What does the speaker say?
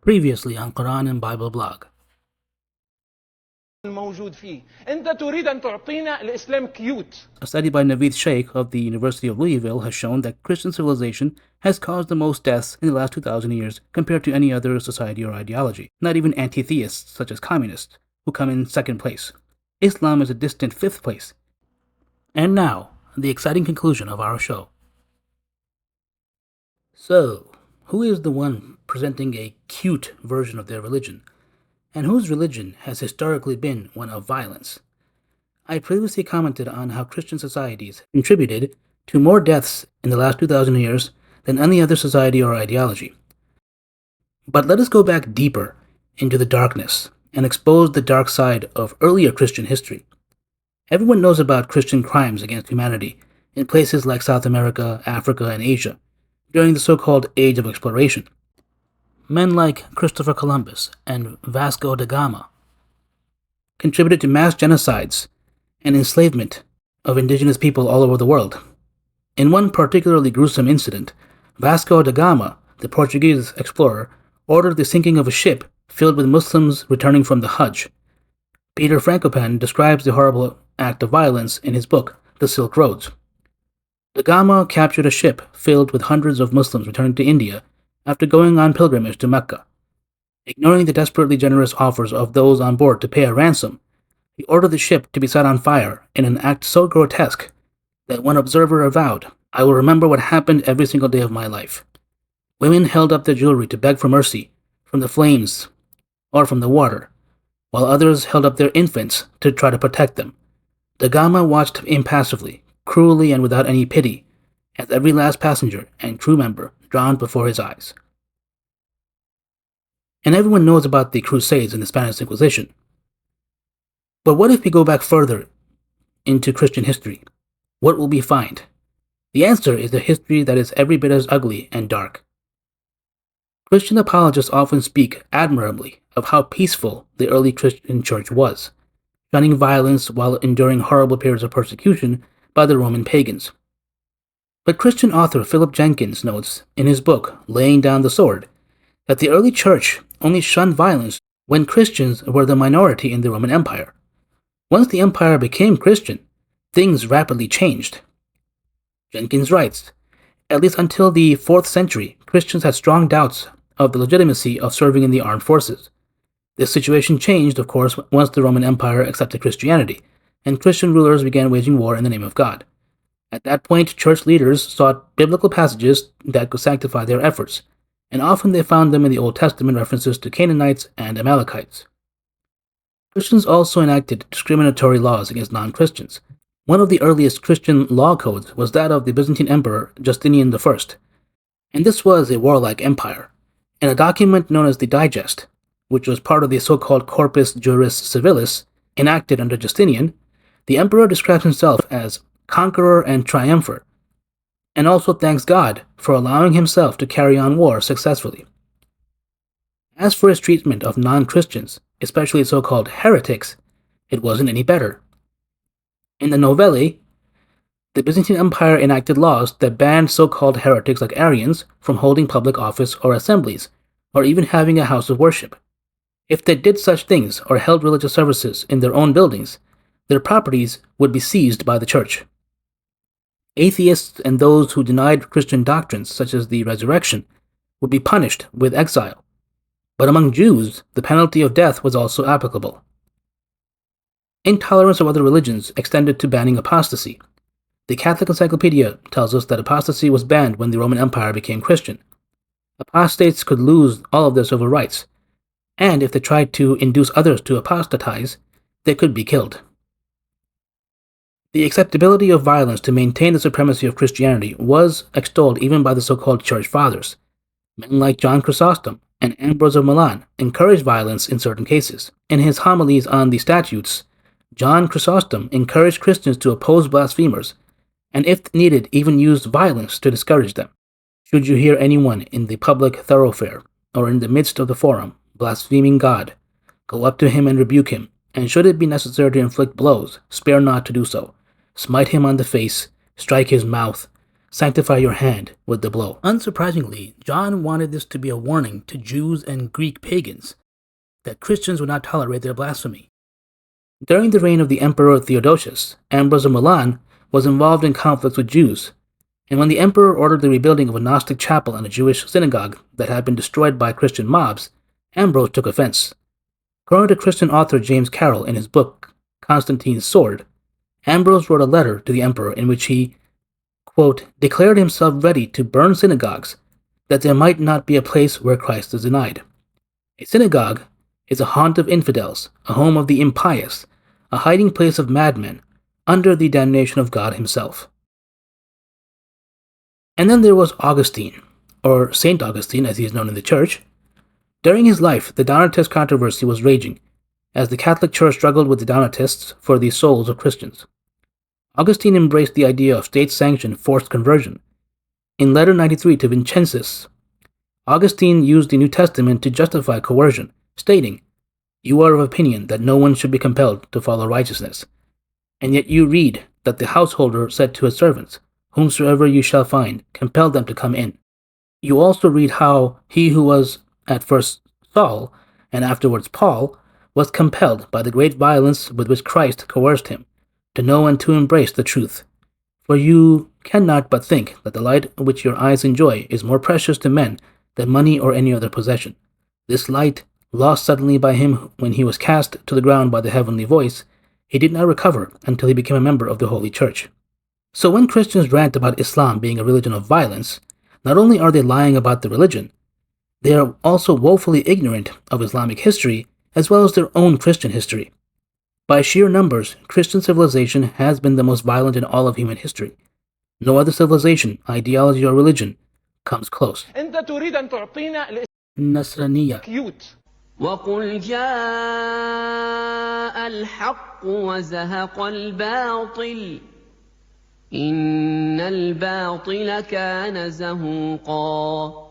Previously on Quran and Bible blog. الموجود فيه. أنت تريد أن تعطينا الإسلام كيوت. A study by Naveed Sheikh of the University of Louisville has shown that Christian civilization has caused the most deaths in the last 2,000 years compared to any other society or ideology. Not even anti-theists such as communists, who come in second place. Islam is a distant fifth place. And now, the exciting conclusion of our show. So, who is the one presenting a cute version of their religion? And whose religion has historically been one of violence? I previously commented on how Christian societies contributed to more deaths in the last 2,000 years than any other society or ideology. But let us go back deeper into the darkness and expose the dark side of earlier Christian history. Everyone knows about Christian crimes against humanity in places like South America, Africa, and Asia during the so-called Age of Exploration. Men like Christopher Columbus and Vasco da Gama contributed to mass genocides and enslavement of indigenous people all over the world. In one particularly gruesome incident, Vasco da Gama, the Portuguese explorer, ordered the sinking of a ship filled with Muslims returning from the Hajj. Peter Frankopan describes the horrible act of violence in his book, The Silk Roads. Da Gama captured a ship filled with hundreds of Muslims returning to India after going on pilgrimage to Mecca. Ignoring the desperately generous offers of those on board to pay a ransom, he ordered the ship to be set on fire in an act so grotesque that one observer avowed, "I will remember what happened every single day of my life." Women held up their jewelry to beg for mercy from the flames or from the water, while others held up their infants to try to protect them. Da Gama watched impassively, cruelly and without any pity, as every last passenger and crew member drowned before his eyes. And everyone knows about the Crusades and the Spanish Inquisition. But what if we go back further into Christian history? What will we find? The answer is a history that is every bit as ugly and dark. Christian apologists often speak admirably of how peaceful the early Christian church was, shunning violence while enduring horrible periods of persecution by the Roman pagans. But Christian author Philip Jenkins notes in his book, Laying Down the Sword, that the early church only shunned violence when Christians were the minority in the Roman Empire. Once the empire became Christian, things rapidly changed. Jenkins writes, at least until the 4th century, Christians had strong doubts of the legitimacy of serving in the armed forces. This situation changed, of course, once the Roman Empire accepted Christianity, and Christian rulers began waging war in the name of God. At that point, church leaders sought biblical passages that could sanctify their efforts, and often they found them in the Old Testament references to Canaanites and Amalekites. Christians also enacted discriminatory laws against non-Christians. One of the earliest Christian law codes was that of the Byzantine Emperor Justinian I, and this was a warlike empire. In a document known as the Digest, which was part of the so-called Corpus Juris Civilis enacted under Justinian, the emperor describes himself as conqueror and triumpher, and also thanks God for allowing himself to carry on war successfully. As for his treatment of non-Christians, especially so-called heretics, it wasn't any better. In the Novelli, the Byzantine Empire enacted laws that banned so-called heretics like Arians from holding public office or assemblies, or even having a house of worship. If they did such things or held religious services in their own buildings, their properties would be seized by the church. Atheists and those who denied Christian doctrines, such as the resurrection, would be punished with exile. But among Jews, the penalty of death was also applicable. Intolerance of other religions extended to banning apostasy. The Catholic Encyclopedia tells us that apostasy was banned when the Roman Empire became Christian. Apostates could lose all of their civil rights, and if they tried to induce others to apostatize, they could be killed. The acceptability of violence to maintain the supremacy of Christianity was extolled even by the so-called Church Fathers. Men like John Chrysostom and Ambrose of Milan encouraged violence in certain cases. In his homilies on the statutes, John Chrysostom encouraged Christians to oppose blasphemers, and if needed, even used violence to discourage them. Should you hear anyone in the public thoroughfare or in the midst of the forum blaspheming God, go up to him and rebuke him, and should it be necessary to inflict blows, spare not to do so. Smite him on the face, strike his mouth, sanctify your hand with the blow. Unsurprisingly, John wanted this to be a warning to Jews and Greek pagans that Christians would not tolerate their blasphemy. During the reign of the Emperor Theodosius, Ambrose of Milan was involved in conflicts with Jews, and when the emperor ordered the rebuilding of a Gnostic chapel and a Jewish synagogue that had been destroyed by Christian mobs, Ambrose took offense. According to Christian author James Carroll in his book Constantine's Sword, Ambrose wrote a letter to the emperor in which he, quote, declared himself ready to burn synagogues, that there might not be a place where Christ is denied. A synagogue is a haunt of infidels, a home of the impious, a hiding place of madmen, under the damnation of God himself. And then there was Augustine, or Saint Augustine as he is known in the Church. During his life, the Donatist controversy was raging, as the Catholic Church struggled with the Donatists for the souls of Christians. Augustine embraced the idea of state-sanctioned forced conversion. In Letter 93 to Vincenzus, Augustine used the New Testament to justify coercion, stating, "You are of opinion that no one should be compelled to follow righteousness, and yet you read that the householder said to his servants, whomsoever you shall find, compel them to come in. You also read how he who was at first Saul, and afterwards Paul, was compelled by the great violence with which Christ coerced him, to know and to embrace the truth. For you cannot but think that the light which your eyes enjoy is more precious to men than money or any other possession. This light, lost suddenly by him when he was cast to the ground by the heavenly voice, he did not recover until he became a member of the Holy Church." So when Christians rant about Islam being a religion of violence, not only are they lying about the religion, they are also woefully ignorant of Islamic history as well as their own Christian history. By sheer numbers, Christian civilization has been the most violent in all of human history. No other civilization, ideology, or religion comes close. أنت تريد أن تعطينا Nasraniya. كيوت. وقل جاء الحق وزهق الباطل إن الباطل كان زهوقا